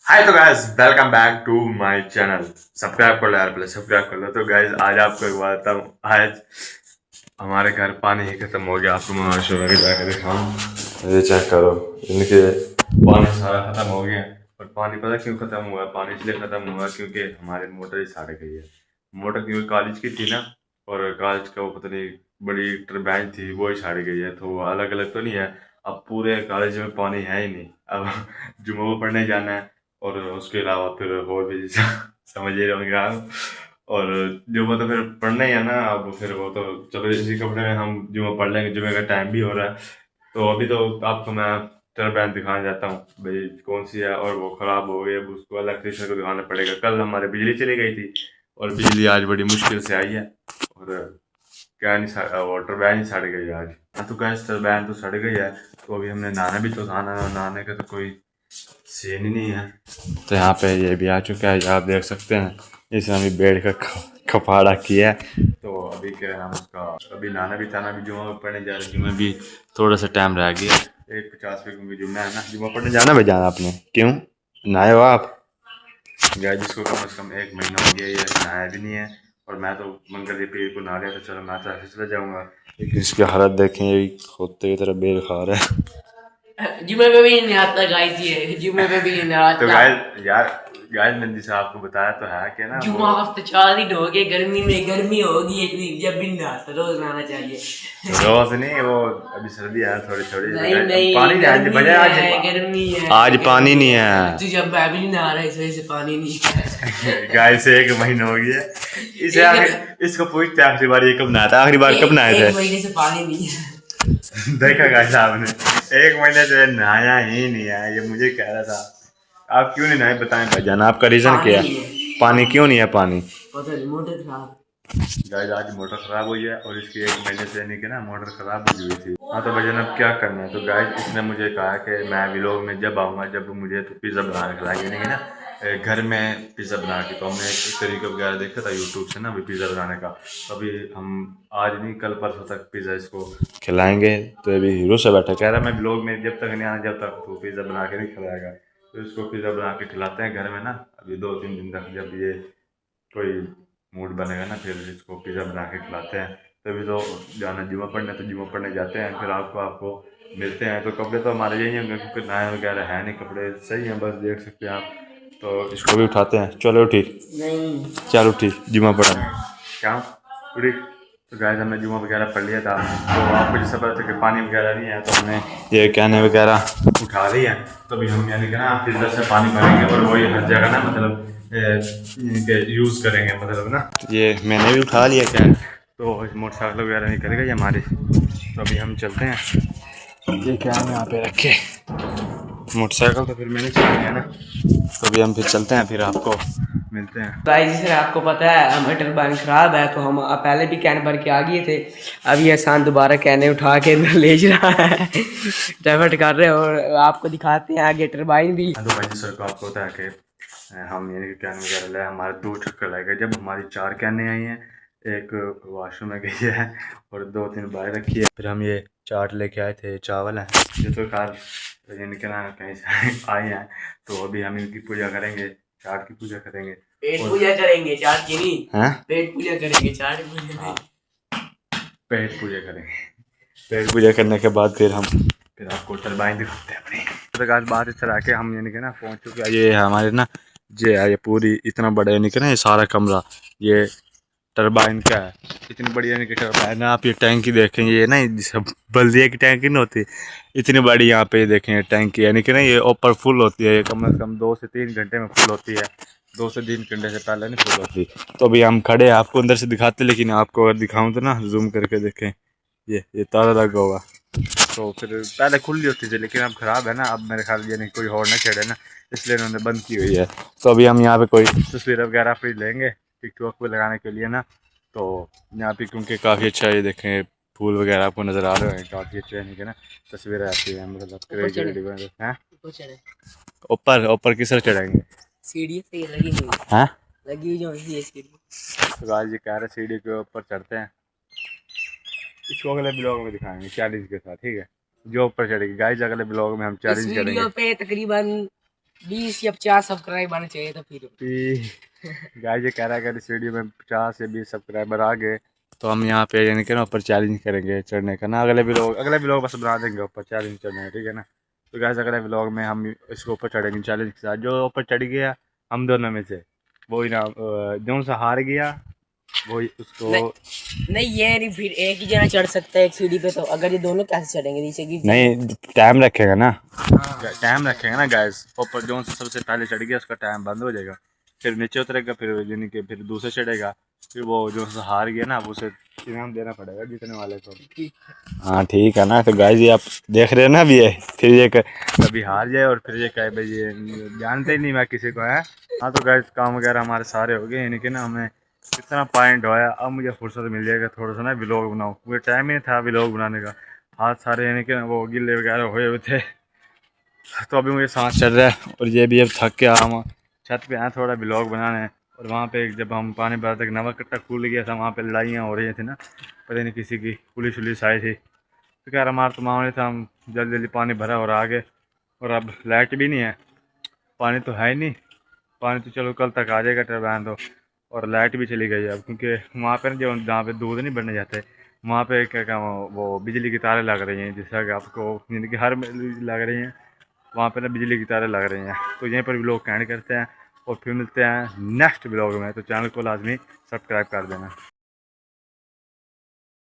हाय तो guys welcome back to my channel. Subscribe कर लो यार, पहले सब्सक्राइब कर लो। तो गाइस आज आपको एक बात बताऊं, आज हमारे घर पानी ही खत्म हो गया। आपको मैं शो में जाकर दिखाऊं, ये चेक करो। इनके पानी सारा खत्म हो गया। और पानी पता क्यों खत्म हुआ? पानी इसलिए खत्म हुआ क्योंकि हमारे मोटर ही सड़ गई है। मोटर क्योंकि कॉलेज की थी ना, और कॉलेज का वो पता नहीं बड़ी टरबाइन थी, वो ही सड़ गई है। तो अलग अलग तो नहीं है, अब पूरे कॉलेज में पानी है ही नहीं। अब जुम्मे को पढ़ने जाना है, और उसके अलावा फिर और भी समझ ही रहे होंगे आप। और जुम्मे तो फिर पढ़ना ही है ना। अब फिर वो तो चलो इसी कपड़े में हम जुम्मे पढ़ लेंगे, जुम्मे का टाइम भी हो रहा है। तो अभी तो आपको मैं टेलर बैंड दिखाने जाता हूँ भाई, कौन सी है। और वो ख़राब हो गई, अब उसको इलेक्ट्रीशियन को दिखाना पड़ेगा। कल हमारे बिजली चली गई थी, और बिजली आज बड़ी मुश्किल से आई है। और क्या नहीं वाटर बैन ही सड़ गई आज। हाँ तो गैस टरबाइन तो सड़ गई है। तो अभी हमने नहाना भी तो नहाना है, नहाने का तो कोई सीन ही नहीं है। तो यहाँ पे ये भी आ चुका है, आप देख सकते हैं। इसने अभी बेड का खपाड़ा किया है। तो अभी क्या नाम उसका, अभी नहाना भी था ना, अभी जुम्मा पढ़ने जा रहे हैं। जुम्मे भी थोड़ा सा टाइम रह गया, 1:50 में जुम्मा है ना। जुम्मा पढ़ने जाना भाई, जाना आपने क्यों नहाए हो आप? गाय जिसको कम से कम 1 महीना हो गया ये नहाया भी नहीं है। और मैं तो मंगल पीर को नहा लिया, तो चलो मैं तो ऐसे चले जाऊँगा। लेकिन इसकी हालत देखें, ये खोते की तरह बेल खा रहा है। जुम्मे पे भी नहीं आता गाइस, ये जुम्मे पे भी नहीं तो आता। गाइस यार, गाइस मैंने जैसे आपको बताया तो है कि ना वो जुम्मा हफ्ते 4 दिन हो गए, गर्मी में गर्मी होगी एक दिन, जब भी नहाता रोज नहाना चाहिए। रोज नहीं, वो अभी सर्दी है थोड़ी थोड़ी, नहीं तो नहीं, पानी नहीं है गर्मी वजह आज। है, गर्मी है, आज पानी गर्मी नहीं है। है। तू जब मैं भी नहीं नहा रहा, इस वजह से पानी नहीं है। गाय से 1 महीना हो गया। इसे एक इसको पूछते आखिरी बार ये कब नहाया था, आखिरी बार कब नहाए थे? एक महीने से पानी नहीं है। देखा गाय साहब ने 1 महीने से नहाया ही नहीं है, ये मुझे कह रहा था। आप क्यों नहीं नहाए बताएं भाईजान, आपका रीजन पानी क्या नहीं है? है, पानी क्यों नहीं है पानी? पता नहीं, मोटर खराब। गाइस आज मोटर ख़राब हुई है, और इसकी 1 महीने से यानी कि ना मोटर ख़राब हुई थी। हाँ तो भैया अब क्या करना है। तो गाइस इसने मुझे कहा कि मैं व्लॉग में जब आऊँगा, जब मुझे तो पिज़्ज़ा बना के खिलाएंगे, यानी कि ना घर में पिज़्ज़ा बना के। तो हमने एक तरीका वगैरह देखा था यूट्यूब से ना, अभी पिज़्ज़ा बनाने का। तो अभी हम आज नहीं कल परसों तक पिज़्ज़ा इसको खिलाएंगे। तो अभी हीरो से बैठा कह रहा मैं व्लॉग में जब तक नहीं आना, जब तक तो पिज़्ज़ा बना के नहीं खिलाएगा। तो इसको पिज़्ज़ा बना के खिलाते हैं घर में ना, अभी 2-3 दिन तक। जब ये कोई मूड बनेगा ना, फिर इसको पिज़्ज़ा बना के खिलाते हैं। तभी तो जाना जुम्मा पढ़ने, तो जुम्मा पढ़ने जाते हैं, फिर आपको मिलते हैं। तो कपड़े तो हमारे यही होंगे क्योंकि नए वगैरह है नहीं, कपड़े सही हैं, बस देख सकते हैं आप। तो इसको भी उठाते हैं, चलो उठी, नहीं, चलो उठी जुम्मा पढ़ने क्या उठी। तो गाइस हमने जुम्मा वगैरह पढ़ लिया था। तो आपको जैसे पता था कि पानी वगैरह नहीं है, तो हमने ये कहने वगैरह उठा ली है। तो अभी हम यानी कि ना फिल्टर से पानी भरेंगे, और वही हर जगह ना मतलब यूज़ करेंगे, मतलब ना। ये मैंने भी उठा लिया क्या, तो मोटरसाइकिल वगैरह नहीं करेगा ये हमारी। तो अभी हम चलते हैं, ये क्या हम यहाँ पे रखे मोटरसाइकिल, तो फिर मैंने चलानी है ना। तो अभी हम फिर चलते हैं, फिर आपको मिलते हैं। गाइस जैसे आपको पता है हमारा टरबाइन खराब है, तो हम पहले भी कैन भर के आ गए थे। अब ये एहसान दोबारा कैने उठा के अंदर ले जा रहा है, डाइवर्ट कर रहे हैं। और आपको दिखाते हैं आगे टरबाइन भी। हाँ तो भाई सर को आपको होता है कि हम यानी कि कैन वगैरह लाए, हमारे 2 चक्कर लग गए। जब हमारी 4 कैनें आई हैं, एक वॉशरूम में गई है, और 2-3 बाहर रखी है। फिर हम ये चाट लेके आए थे, चावल हैं, ये तो कार यानी कि ना कहीं से आए हैं। तो अभी हम इनकी पूजा करेंगे, चाट की पूजा करेंगे। पेट और पूजा करेंगे, चाट की नहीं। हैं पेट पूजा करेंगे, चाट पूजा नहीं। पेट पूजा करेंगे। पेट पूजा करने के बाद फिर आपको टरबाइन दिखाते हैं अपनी। तो आज बात इस तरह के हम यानी कि ना पहुंच चुके हैं। ये हमारे ना ये पूरी इतना बड़ा यानी कि ना ये सारा कमरा, ये टरबाइन का है। इतनी बड़ी यानी कि टरबाइन है। आप ये टैंकी देखेंगे, ये ना जैसे बल्दिया की टैंकी नहीं होती, इतनी बड़ी यहाँ पे देखें टैंकी, यानी कि ना ये ऊपर फुल होती है। ये कम से कम 2 से 3 घंटे में फुल होती है, 2 से 3 घंटे से पहले नहीं फुल होती। तो अभी हम खड़े हैं, आपको अंदर से दिखाते, लेकिन आपको अगर दिखाऊं तो ना जूम करके देखें, ये ताला लगा हुआ। तो फिर पहले खुली होती थी, लेकिन अब ख़राब है ना, अब मेरे ख्याल ये नहीं कोई और ना चढ़े ना, इसलिए उन्होंने बंद की हुई है। तो अभी हम यहाँ पे कोई तस्वीर वगैरह फिर लेंगे टिकटॉक पे लगाने के लिए ना। तो यहाँ पे क्योंकि काफ़ी अच्छा ये देखें, फूल वगैरह आपको नज़र आ रहे हैं, काफ़ी अच्छे यानी कि ना तस्वीरें आती हैं, मतलब क्रिएटिविटी हैं। ऊपर ऊपर किस तरह चढ़ेंगे? सीढ़ी से लगी हुई, हैं लगी जो है ये सीढ़ी। तो आज ये कह रहे सीढ़ी के ऊपर चढ़ते हैं, इसको अगले ब्लॉग में दिखाएंगे चैलेंज के साथ, ठीक है? जो ऊपर चढ़ेगी गाइस, अगले ब्लॉग में हम इस चैलेंज करेंगे। वीडियो पे तकरीबन 20 या 50 सब्सक्राइब आने चाहिए तो फिर गाइस ये कह रहा है अगर इस वीडियो में 50 से 20 सब्सक्राइबर आ गए तो हम यहाँ पे यानी कि ना ऊपर चैलेंज करेंगे चढ़ने का ना। अगले व्लॉग बस बना देंगे ऊपर चैलेंज चढ़ने का, ठीक है ना। तो गाइस अगले व्लॉग में हम इसको ऊपर चढ़ेंगे चैलेंज के साथ। जो ऊपर चढ़ गया हम दोनों में से वही ना, जो सा हार गया वही उसको नहीं ये नहीं, फिर एक ही जना चढ़ सकता है एक सीढ़ी पे, तो अगर ये दोनों कैसे चढ़ेंगे नीचे की? नहीं टाइम रखेगा ना, टाइम रखेगा ना गैस। ऊपर जो से सबसे पहले चढ़ गया उसका टाइम बंद हो जाएगा, फिर नीचे उतरेगा, फिर यानी कि फिर दूसरे चढ़ेगा, फिर वो जो से हार गया ना वो उसे इनाम देना पड़ेगा जीतने वाले को। हाँ ठीक है ना। तो गाइस ये आप देख रहे हैं ना अभी ये फिर ये कभी हार जाए और फिर ये कहे भाई ये जानते ही नहीं मैं किसी को है। हाँ तो गाइस काम वगैरह हमारे सारे हो गए, यानी कि ना हमें कितना पॉइंट होया। अब मुझे फुर्सत मिल जाएगा थोड़ा सा ना व्लॉग बनाऊँ, मुझे टाइम ही नहीं था व्लॉग बनाने का, हाथ सारे यानी कि वो गिले वगैरह हुए हुए थे। तो अभी मुझे सांस चल रहा है और ये भी अब थक के हम छत पे आए थोड़ा व्लॉग बनाने। और वहाँ पे जब हम पानी भरा तक नवा कट्टा खुल गया था, वहाँ पे लड़ाइयाँ हो रही थी ना, पता नहीं किसी की पुलिस वुलिस आई थी। तो क्या हमारा तो मामले था, हम जल्दी जल्दी पानी भरा और आगे। और अब लाइट भी नहीं है, पानी तो है ही नहीं, पानी तो चलो कल तक आ जाएगा टरबाइन तो। और लाइट भी चली गई अब, क्योंकि वहाँ पे ना जो जहाँ पे दूध नहीं बनने जाते वहाँ पे क्या क्या वो बिजली की तारें लग रही हैं, जिससे कि आपको यानी कि हर लग रही हैं वहाँ पे ना बिजली की तारें लग रही हैं। तो यहीं पर भी लोग कैंड करते हैं और फिर मिलते हैं नेक्स्ट ब्लॉग में। तो चैनल को लाजमी सब्सक्राइब कर देना।